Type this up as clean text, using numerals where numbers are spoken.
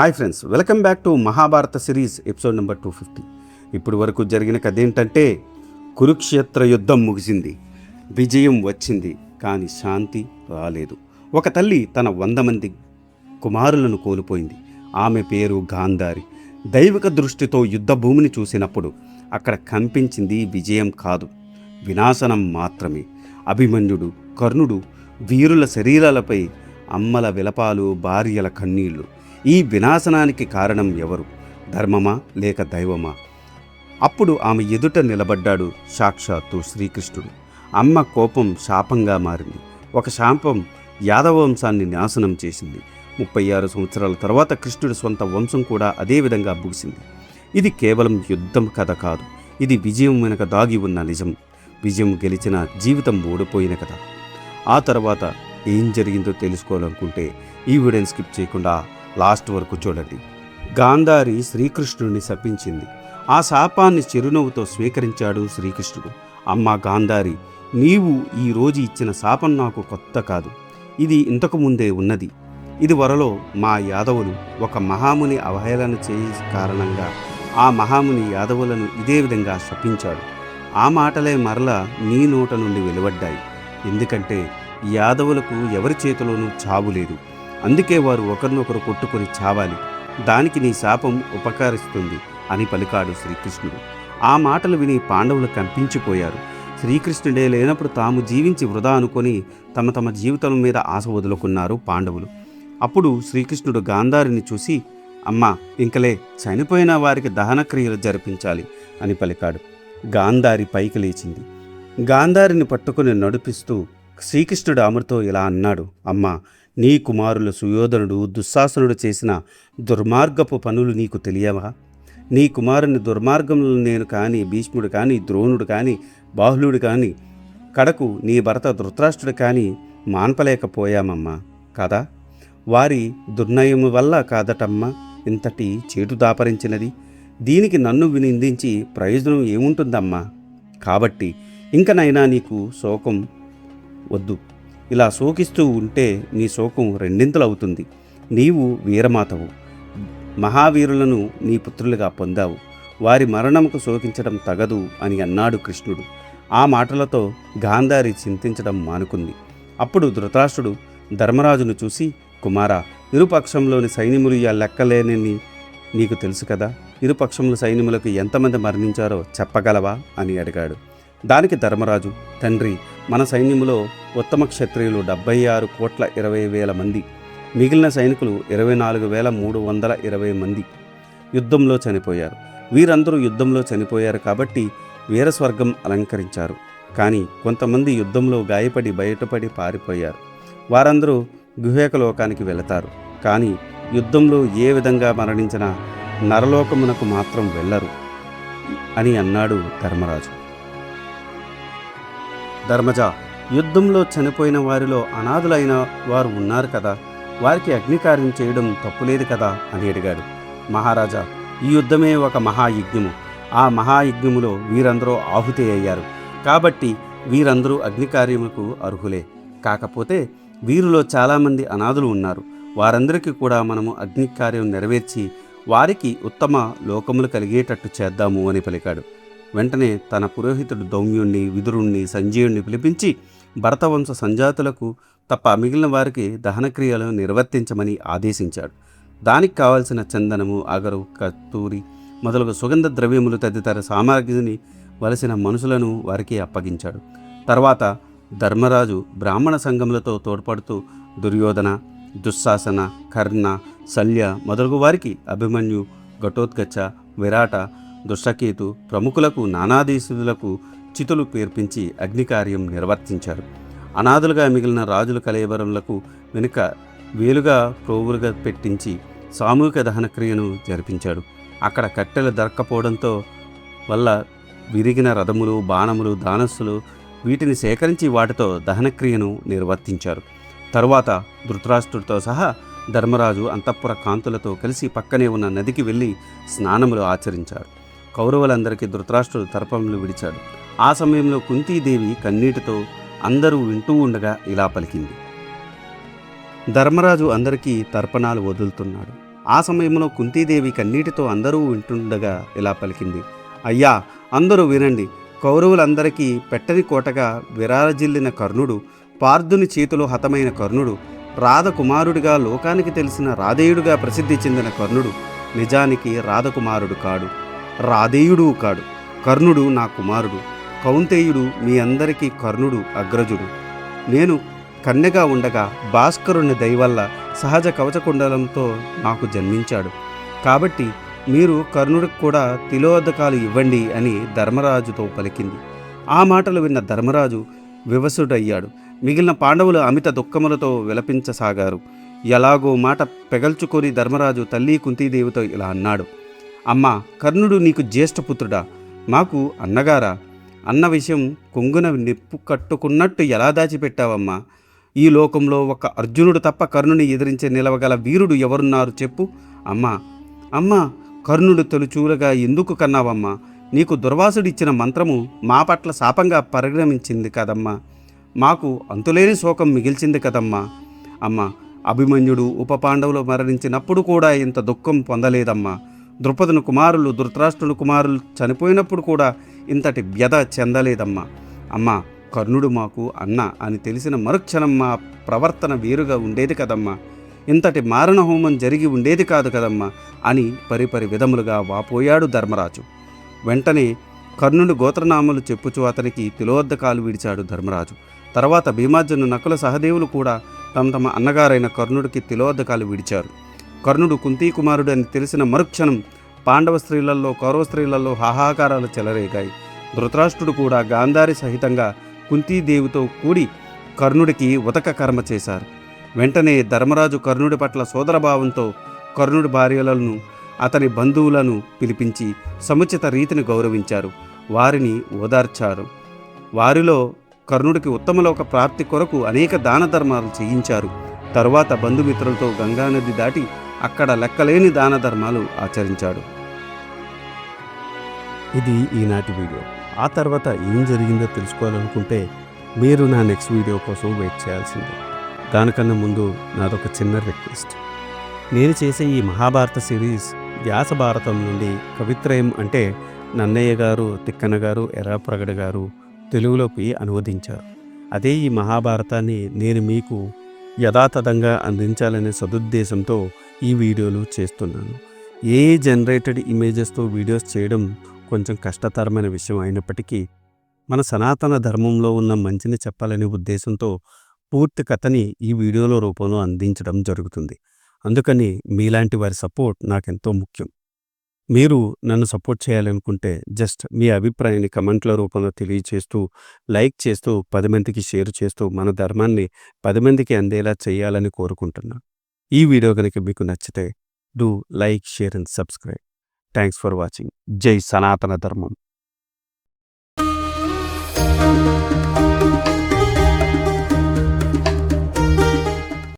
Hi friends, welcome back to Mahabharata series episode number 250. ఇప్పుడు వరకు జరిగిన కథ ఏంటంటే, కురుక్షేత్ర యుద్ధం ముగిసింది, విజయం వచ్చింది, కానీ శాంతి రాలేదు. ఒక తల్లి తన 100 మంది కుమారులను కోల్పోయింది. ఆమె పేరు గాంధారి. దైవిక దృష్టితో యుద్ధ భూమిని చూసినప్పుడు అక్కడ కనిపించింది విజయం కాదు, వినాశనం మాత్రమే. అభిమన్యుడు, కర్ణుడు వీరుల శరీరాలపై అమ్మల విలపాలు, భార్యల కన్నీళ్లు. ఈ వినాశనానికి కారణం ఎవరు? ధర్మమా లేక దైవమా? అప్పుడు ఆమె ఎదుట నిలబడ్డాడు సాక్షాత్తు శ్రీకృష్ణుడు. అమ్మ కోపం శాపంగా మారింది. ఒక శాపం యాదవ వంశాన్ని నాశనం చేసింది. 36 సంవత్సరాల తర్వాత కృష్ణుడి సొంత వంశం కూడా అదే విధంగా ముగిసింది. ఇది కేవలం యుద్ధం కథ కాదు, ఇది విజయం వెనుక దాగి ఉన్న నిజం. విజయం గెలిచిన జీవితం ఓడిపోయిన కథ. ఆ తర్వాత ఏం జరిగిందో తెలుసుకోవాలనుకుంటే ఈ వీడియోని స్కిప్ చేయకుండా లాస్ట్ వరకు చూడండి. గాంధారి శ్రీకృష్ణుడిని శపించింది. ఆ శాపాన్ని చిరునవ్వుతో స్వీకరించాడు శ్రీకృష్ణుడు. అమ్మా గాంధారి, నీవు ఈరోజు ఇచ్చిన శాపం నాకు కొత్త కాదు, ఇది ఇంతకు ముందే ఉన్నది. ఇది వరలో మా యాదవులు ఒక మహాముని అవహేళన చేయ కారణంగా ఆ మహాముని యాదవులను ఇదే విధంగా శపించాడు. ఆ మాటలే మరలా నీ నోట నుండి వెలువడ్డాయి. ఎందుకంటే యాదవులకు ఎవరి చేతిలోనూ చావు లేదు, అందుకే వారు ఒకరినొకరు కొట్టుకొని చావాలి. దానికి నీ శాపం ఉపకరిస్తుంది అని పలికాడు శ్రీకృష్ణుడు. ఆ మాటలు విని పాండవులు కంపించిపోయారు. శ్రీకృష్ణుడే లేనప్పుడు తాము జీవించి వృధా అనుకొని తమ తమ జీవితం మీద ఆశ వదులుకున్నారు పాండవులు. అప్పుడు శ్రీకృష్ణుడు గాంధారిని చూసి, అమ్మా ఇంకలే, చనిపోయిన వారికి దహన క్రియలు జరిపించాలి అని పలికాడు. గాంధారి పైకి లేచింది. గాంధారిని పట్టుకుని నడిపిస్తూ శ్రీకృష్ణుడు ఆమెతో ఇలా అన్నాడు, అమ్మా, నీ కుమారులు సుయోధనుడు, దుశ్శాసనుడు చేసిన దుర్మార్గపు పనులు నీకు తెలియవా? నీ కుమారుని దుర్మార్గంలో నేను కానీ, భీష్ముడు కానీ, ద్రోణుడు కానీ, బాహులుడు కానీ, కడకు నీ భర్త ధృతరాష్ట్రుడు కానీ మాన్పలేకపోయామమ్మా కాదా? వారి దుర్నయము వల్ల కాదటమ్మా ఇంతటి చేటు దాపరించినది. దీనికి నన్ను నిందించి ప్రయోజనం ఏముంటుందమ్మా? కాబట్టి ఇంకనైనా నీకు శోకం వద్దు. ఇలా శోకిస్తూ ఉంటే నీ శోకం రెండింతలు అవుతుంది. నీవు వీరమాతవు, మహావీరులను నీ పుత్రులుగా పొందావు. వారి మరణముకు శోకించడం తగదు అని అన్నాడు కృష్ణుడు. ఆ మాటలతో గాంధారి చింతించడం మానుకుంది. అప్పుడు ధృతరాష్ట్రుడు ధర్మరాజును చూసి, కుమారా, ఇరుపక్షంలోని సైన్యములు లెక్కలేనని నీకు తెలుసు కదా. ఇరుపక్షముల సైన్యములకు ఎంతమంది మరణించారో చెప్పగలవా అని అడిగాడు. దానికి ధర్మరాజు, తండ్రి, మన సైన్యములో ఉత్తమ క్షత్రియులు 76,20,000 మంది, మిగిలిన సైనికులు 24,320 మంది యుద్ధంలో చనిపోయారు. వీరందరూ యుద్ధంలో చనిపోయారు కాబట్టి వీరస్వర్గం అలంకరించారు. కానీ కొంతమంది యుద్ధంలో గాయపడి బయటపడి పారిపోయారు. వారందరూ గుహేకలోకానికి వెళతారు. కానీ యుద్ధంలో ఏ విధంగా మరణించినా నరలోకమునకు మాత్రం వెళ్ళరు అని అన్నాడు ధర్మరాజు. ధర్మజ, యుద్ధంలో చనిపోయిన వారిలో అనాథులైన వారు ఉన్నారు కదా, వారికి అగ్నికార్యం చేయడం తప్పులేదు కదా అని అడిగాడు. మహారాజా, ఈ యుద్ధమే ఒక మహాయజ్ఞము. ఆ మహాయజ్ఞములో వీరందరూ ఆహుతి అయ్యారు కాబట్టి వీరందరూ అగ్నికార్యములకు అర్హులే. కాకపోతే వీరిలో చాలామంది అనాథులు ఉన్నారు. వారందరికీ కూడా మనము అగ్నికార్యం నెరవేర్చి వారికి ఉత్తమ లోకములు కలిగేటట్టు చేద్దాము అని పలికాడు. వెంటనే తన పురోహితుడు దౌమ్యుణ్ణి, విదురుణ్ణి, సంజయుణ్ణి పిలిపించి భరతవంశ సంజాతులకు తప్ప మిగిలిన వారికి దహనక్రియలు నిర్వర్తించమని ఆదేశించాడు. దానికి కావలసిన చందనము, అగరు, కస్తూరి మొదలగు సుగంధ ద్రవ్యములు తదితర సామాగ్రిని వలసిన మనుషులను వారికి అప్పగించాడు. తర్వాత ధర్మరాజు బ్రాహ్మణ సంఘములతో తోడ్పడుతూ దుర్యోధన, దుశ్శాసన, కర్ణ, శల్య మొదలగు వారికి, అభిమన్యు, ఘటోత్కచ, విరాట, దుష్టకేతు ప్రముఖులకు, నానాదేశులకు చితులు పేర్పించి అగ్నికార్యం నిర్వర్తించారు. అనాథులుగా మిగిలిన రాజుల కలేబరములకు వెనుక వేలుగా ప్రోవులుగా పెట్టించి సామూహిక దహనక్రియను జరిపించాడు. అక్కడ కట్టెలు దొరక్కపోవడంతో వల్ల విరిగిన రథములు, బాణములు, దానస్సులు వీటిని సేకరించి వాటితో దహనక్రియను నిర్వర్తించారు. తరువాత ధృతరాష్ట్రుడితో సహా ధర్మరాజు అంతఃపుర కాంతులతో కలిసి పక్కనే ఉన్న నదికి వెళ్ళి స్నానములు ఆచరించారు. కౌరవులందరికీ ధృతరాష్ట్రుడు తర్పణములు విడిచాడు. ఆ సమయంలో కుంతీదేవి కన్నీటితో అందరూ వింటూ ఉండగా ఇలా పలికింది. ధర్మరాజు అందరికీ తర్పణాలు వదులుతున్నాడు. ఆ సమయంలో కుంతీదేవి కన్నీటితో అందరూ వింటుండగా ఇలా పలికింది, అయ్యా అందరూ వినండి. కౌరవులందరికీ పెట్టని కోటగా విరాజిల్లిన కర్ణుడు, పార్థుని చేతిలో హతమైన కర్ణుడు, రాధకుమారుడిగా లోకానికి తెలిసిన రాధేయుడుగా ప్రసిద్ధి చెందిన కర్ణుడు నిజానికి రాధకుమారుడు కాడు, రాధేయుడు కాడు. కర్ణుడు నా కుమారుడు. కౌంతేయుడు మీ అందరికీ కర్ణుడు అగ్రజుడు. నేను కన్యగా ఉండగా భాస్కరుని దయవల్ల సహజ కవచకుండలంతో నాకు జన్మించాడు. కాబట్టి మీరు కర్ణుడికి కూడా తిలోదకాలు ఇవ్వండి అని ధర్మరాజుతో పలికింది. ఆ మాటలు విన్న ధర్మరాజు వివసుడయ్యాడు. మిగిలిన పాండవులు అమిత దుఃఖములతో విలపించసాగారు. ఎలాగో మాట పెగల్చుకొని ధర్మరాజు తల్లి కుంతీదేవితో ఇలా అన్నాడు, అమ్మా, కర్ణుడు నీకు జ్యేష్ఠపుత్రుడా, మాకు అన్నగారా? అన్న విషయం కొంగున నిప్పు కట్టుకున్నట్టు ఎలా దాచిపెట్టావమ్మా? ఈ లోకంలో ఒక అర్జునుడు తప్ప కర్ణుని ఎదిరించే నిలవగల వీరుడు ఎవరున్నారు చెప్పు. అమ్మా అమ్మా, కర్ణుడు తొలిచూలగా ఎందుకు కన్నావమ్మా? నీకు దుర్వాసుడిచ్చిన మంత్రము మా పట్ల శాపంగా పరిగణించింది కదమ్మా. మాకు అంతులేని శోకం మిగిల్చింది కదమ్మా. అమ్మా, అభిమన్యుడు ఉపపాండవులు మరణించినప్పుడు కూడా ఇంత దుఃఖం పొందలేదమ్మా. ద్రుపదుని కుమారులు ధృతరాష్ట్రుని కుమారులు చనిపోయినప్పుడు కూడా ఇంతటి వ్యధ చెందలేదమ్మా. అమ్మా, కర్ణుడు మాకు అన్న అని తెలిసిన మరుక్షణం మా ప్రవర్తన వేరుగా ఉండేది కదమ్మా. ఇంతటి మారణ హోమం జరిగి ఉండేది కాదు కదమ్మా అని పరిపరి విధములుగా వాపోయాడు ధర్మరాజు. వెంటనే కర్ణుడి గోత్రనామలు చెప్పుచూ అతనికి తిలోదకాలు విడిచాడు ధర్మరాజు. తర్వాత భీమార్జును, నకుల, సహదేవులు కూడా తమ తమ అన్నగారైన కర్ణుడికి తిలోదకాలు విడిచారు. కర్ణుడు కుంతీకుమారుడు అని తెలిసిన మరుక్షణం పాండవ స్త్రీలలో కౌరవ స్త్రీలలో హాహాకారాలు చెలరేగాయి. ధృతరాష్ట్రుడు కూడా గాంధారి సహితంగా కుంతీదేవితో కూడి కర్ణుడికి ఉదక కర్మ చేశారు. వెంటనే ధర్మరాజు కర్ణుడి పట్ల సోదరభావంతో కర్ణుడి భార్యలను, అతని బంధువులను పిలిపించి సముచిత రీతిని గౌరవించారు. వారిని ఓదార్చారు. వారిలో కర్ణుడికి ఉత్తమలోక ప్రాప్తి కొరకు అనేక దాన ధర్మాలు చేయించారు. తరువాత బంధుమిత్రులతో గంగానది దాటి అక్కడ లెక్కలేని దాన ధర్మాలు ఆచరించాడు. ఇది ఈనాటి వీడియో. ఆ తర్వాత ఏం జరిగిందో తెలుసుకోవాలనుకుంటే మీరు నా నెక్స్ట్ వీడియో కోసం వెయిట్ చేయాల్సిందే. దానికన్నా ముందు నాదొక చిన్న రిక్వెస్ట్. నేను చేసే ఈ మహాభారత సిరీస్ వ్యాస భారతం నుండి కవిత్రయం అంటే నన్నయ్య గారు, తిక్కన గారు, ఎర్రాప్రగడ గారు తెలుగులోకి అనువదించారు. అదే ఈ మహాభారతాన్ని నేను మీకు యథాతథంగా అందించాలనే సదుద్దేశంతో ఈ వీడియోలు చేస్తున్నాను. ఏ జనరేటెడ్ ఇమేజెస్తో వీడియోస్ చేయడం కొంచెం కష్టతరమైన విషయం అయినప్పటికీ మన సనాతన ధర్మంలో ఉన్న మంచిని చెప్పాలనే ఉద్దేశంతో పూర్తి కథని ఈ వీడియోల రూపంలో అందించడం జరుగుతుంది. అందుకని మీలాంటి వారి సపోర్ట్ నాకెంతో ముఖ్యం. మీరు నన్ను సపోర్ట్ చేయాలనుకుంటే జస్ట్ మీ అభిప్రాయాన్ని కమెంట్ల రూపంలో తెలియచేస్తూ, లైక్ చేస్తూ, 10 మందికి షేర్ చేస్తూ మన ధర్మాన్ని 10 మందికి అందేలా చేయాలని కోరుకుంటున్నాను. ఈ వీడియో కనుక మీకు నచ్చితే do like, share and subscribe. Thanks for watching. జై సనాతన ధర్మం.